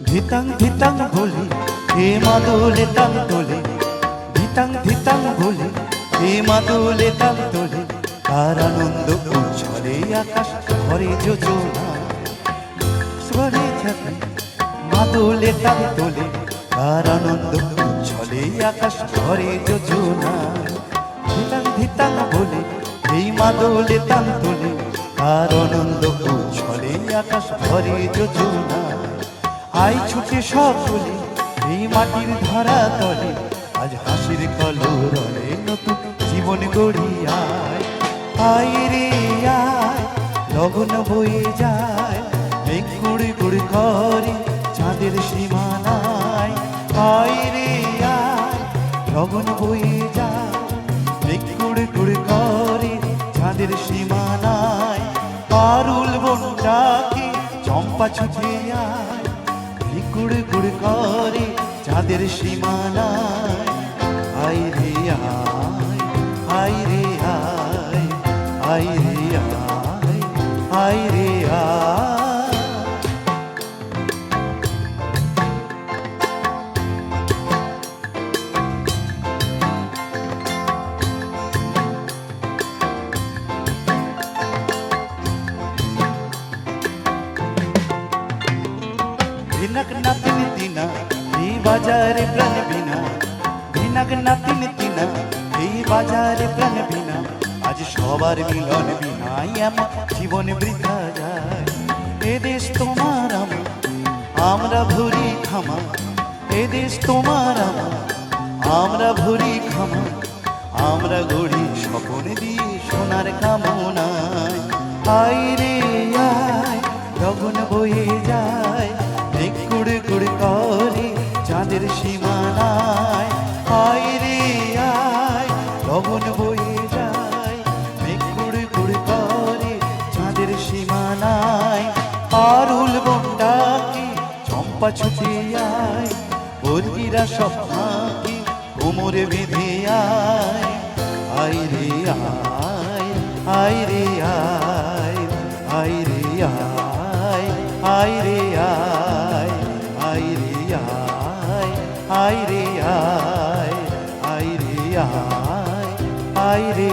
ধিতাং ধিতাং বলে হে মাদলে তাল তোলে, ধিতাং ধিতাং বলে হে মাদলে তাল তোলে। আর আনন্দ উচ্ছলে আকাশ ভরে যোজনা, স্বরে থাকে মাদলে তাল তোলে। আর আনন্দ উচ্ছলে আকাশ ভরে যোজনা। ধিতাং ধিতাং বলে এই মাদলে তাল তোলে। আর আনন্দ উচ্ছলে আকাশ ভরে যোজনা। আই ছুটে সকলে এই মাটির ধরা তলে, আজ হাসির কলরবে নতুন জীবন গড়িয়ায়। আয় রে আয় লগন বয়ে যায়, মেঘ গুড় গুড় করে চাঁদের সীমানায়। আয় রে আয় লগন বয়ে যায়, মেঘ গুড় গুড় করে চাঁদের সীমানায়। পারুল বনটাকে চম্পা ছুটে আয়, গুড় গুড় করে চাঁদের সীমানায়। আই রে আয়, আই রে আয়, আই রে আয়, আই রে আয়। ধিনাক নাতিন তিনা এই বাজারে প্রাণ বিনা, ধিনাক নাতিন তিনা এই বাজারে প্রাণ বিনা। আজ সবার মিলন বিনা এমন জীবন বৃথা যায়। এ দেশ তোমার আমার, আমরা ভরি ক্ষমা। এ দেশ তোমার আমার, আমরা ভরি ক্ষমা। আমরা গড়ি স্বপন দিয়ে সোনার কামনায়। আয় রে আয় লগন বয়ে যায়, গুড় গুড় করে চাঁদের সীমানায়। আয় রে আয় লগন বয়ে যায়, মেঘ গুড় গুড় করে চাঁদের সীমানায়। পারুল বনটাকে চম্পা ছুটে আয়, বর্গিরা স্বপ্নাকে কোমরে বেঁধে আয়। আয় রে আয়, আয় রে আয়, আয় রে আয়, আয় রে আয়, আয় রে আয়, আয় রে আয়, আয় রে আয়, আয় রে